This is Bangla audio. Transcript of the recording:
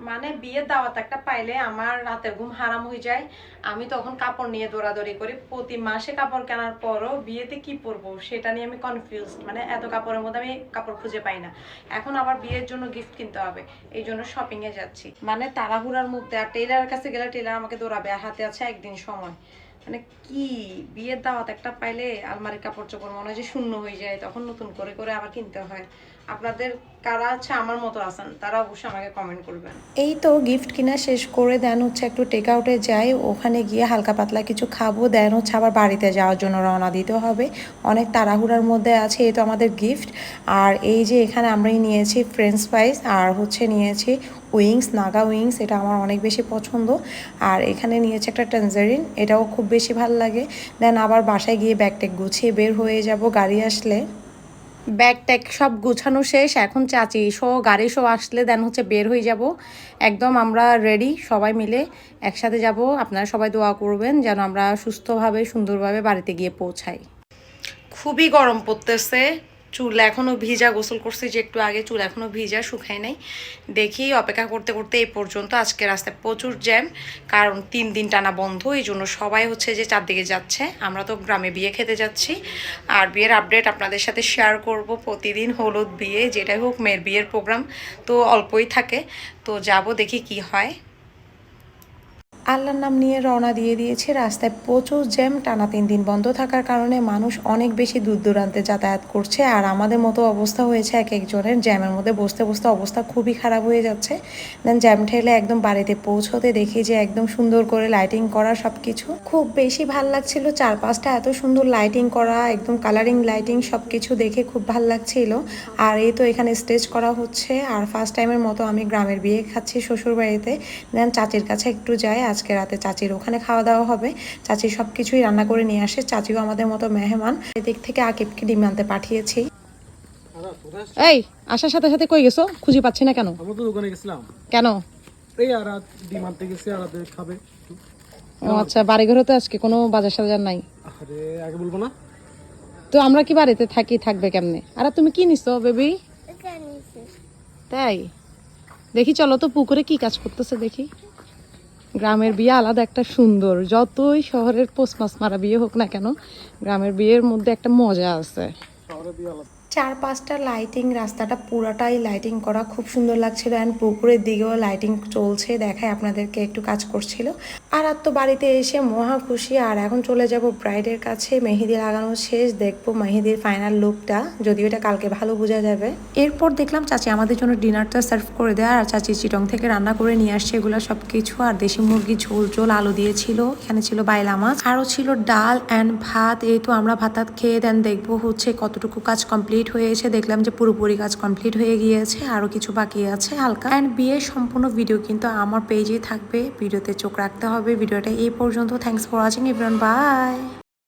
মানে বিয়ের দাওয়াত একটা পাইলে আমার রাতের ঘুম হারাম হয়ে যায়। আমি তখন কাপড় নিয়ে দৌড়াদৌড়ি করি, প্রতি মাসে কাপড় কেনার পরও বিয়েতে কি পরবো সেটা নিয়ে আমি কনফিউজ, মানে এত কাপড়ের মধ্যে আমি কাপড় খুঁজে পাই না। এখন আবার বিয়ের জন্য গিফট কিনতে হবে, এই জন্য শপিং এ যাচ্ছি। মানে তাড়াহুড়ার মধ্যে, আর টেইলারের কাছে গেলে টেইলার আমাকে দৌড়াবে, আর হাতে আছে একদিন সময়। মানে কি বিয়ের দাওয়াত একটা পাইলে আলমারির কাপড় চোপড় মনে হয় যে শূন্য হয়ে যায়, তখন নতুন করে করে আবার কিনতে হয়। আপনাদের কারা আছে আমার মতো আছেন তারা অবশ্যই আমাকে কমেন্ট করবেন। এই তো গিফট কিনা শেষ করে দেন হচ্ছে একটু টেক আউটে যাই, ওখানে গিয়ে হালকা পাতলা কিছু খাবো, দেন হচ্ছে আবার বাড়িতে যাওয়ার জন্য রওনা দিতে হবে। অনেক তাড়াহুড়ার মধ্যে আছে। এই তো আমাদের গিফট। আর এই যে এখানে আমরাই নিয়েছি ফ্রেঞ্চ ফ্রাইস, আর হচ্ছে নিয়েছি উইংস, নাগা উইংস, এটা আমার অনেক বেশি পছন্দ। আর এখানে নিয়েছি একটা ট্যাঞ্জারিন, এটাও খুব বেশি ভালো লাগে। দেন আবার বাসায় গিয়ে ব্যাগ ট্যাগ গুছিয়ে বের হয়ে যাব গাড়ি আসলে। ব্যাগ ট্যাগ সব গুছানো শেষ, এখন চাচি শো গাড়ি শো আসলে দেন হচ্ছে বের হয়ে যাব। একদম আমরা রেডি, সবাই মিলে একসাথে যাব। আপনারা সবাই দোয়া করবেন যেন আমরা সুস্থভাবে সুন্দরভাবে বাড়িতে গিয়ে পৌঁছাই। খুবই গরম পড়তেছে, চুল এখনও ভিজা, গোসল করছি যে একটু আগে, চুল এখনও ভিজা, শুকায় নাই। দেখি অপেক্ষা করতে করতে এই পর্যন্ত। আজকে রাস্তায় প্রচুর জ্যাম, কারণ 3 দিন টানা বন্ধ, এই জন্য সবাই হচ্ছে যে চারদিকে যাচ্ছে। আমরা তো গ্রামে বিয়ে খেতে যাচ্ছি, আর বিয়ের আপডেট আপনাদের সাথে শেয়ার করব প্রতিদিন। হলুদ বিয়ে যেটাই হোক, মেয়ের বিয়ের প্রোগ্রাম তো অল্পই থাকে, তো যাব দেখি কি হয়। আল্লাহর নাম নিয়ে রওনা দিয়ে দিয়েছি। রাস্তায় প্রচুর জ্যাম, টানা 3 দিন বন্ধ থাকার কারণে মানুষ অনেক বেশি দূর দূরান্তে যাতায়াত করছে, আর আমাদের মতো অবস্থা হয়েছে এক একজনের। জ্যামের মধ্যে বসতে বসতে অবস্থা খুবই খারাপ হয়ে যাচ্ছে। দেন জ্যাম ঠেলে একদম বাড়িতে পৌঁছতে দেখি যে একদম সুন্দর করে লাইটিং করা, সব কিছু খুব বেশি ভাল লাগছিল। চারপাশটা এত সুন্দর লাইটিং করা, একদম কালারিং লাইটিং, সব কিছু দেখে খুব ভাল লাগছিল। আর এই তো এখানে স্টেজ করা হচ্ছে, আর ফার্স্ট টাইমের মতো আমি গ্রামের বিয়ে খাচ্ছি শ্বশুর বাড়িতে। দেন চাচির কাছে একটু যাই, আজকে রাতে চাচির ওখানে খাওয়া দাওয়া হবে। চাচি সব কিছুই রান্না করে নিয়ে আসে, চাচিও আমাদের মতো মেহমান। এদিক থেকে আকিবকে ডিম আনতে পাঠিয়েছি। এই আসার সাথে সাথে কই গেছো, খুঁজে পাচ্ছি না কেন? আমি তো দোকানে গেছিলাম। কেন? এই আর ডিম আনতে গেছি, আর খাবে। ও আচ্ছা, বাড়ি ঘরে তো আজকে কোনো বাজার সাজার নাই? আরে আগে বলবো না তো আমরা কি বাড়িতে থাকি, থাকবে কেমনে? আর তুমি কি নিছো বেবি? তাই দেখি, চলো তো পুকুরে কি কাজ করতেছে দেখি। গ্রামের বিয়ে আলাদা একটা সুন্দর, যতই শহরের পোস্ট মাছ মারা বিয়ে হোক না কেন, গ্রামের বিয়ের মধ্যে একটা মজা আছে। শহরে বিয়ে আলাদা। 4-5টা লাইটিং, রাস্তাটা পুরাটাই লাইটিং করা, খুব সুন্দর লাগছিল। অ্যান্ড পুকুরের দিকেও লাইটিং চলছে, দেখায় আপনাদেরকে, একটু কাজ করছিল। আর তো বাড়িতে এসে মহা খুশি। আর এখন চলে যাব ব্রাইডের কাছে, মেহেদি লাগানো শেষ, দেখবো মেহেদির ফাইনাল লুকটা, যদিও এটা কালকে ভালো বোঝা যাবে। এরপর দেখলাম চাচি আমাদের জন্য ডিনারটা সার্ভ করে দেয়, আর চাচি চিটং থেকে রান্না করে নিয়ে আসছে এগুলো সব কিছু। আর দেশি মুরগি ঝোল ঝোল আলু দিয়েছিল, এখানে ছিল বাইলা মাছ, আরও ছিল ডাল অ্যান্ড ভাত। এই তো আমরা ভাত খেয়ে দেন দেখবো হচ্ছে কতটুকু কাজ কমপ্লিট হয়েছে। দেখলাম যে পুরোপুরি কাজ কমপ্লিট হয়ে গিয়েছে, আরো কিছু বাকি আছে হালকা। এন্ড বিয়ের সম্পূর্ণ ভিডিও কিন্তু আমার পেজে থাকবে, ভিডিওতে চোখ রাখতে হবে। ভিডিওটা এই পর্যন্ত। Thanks for watching everyone, by.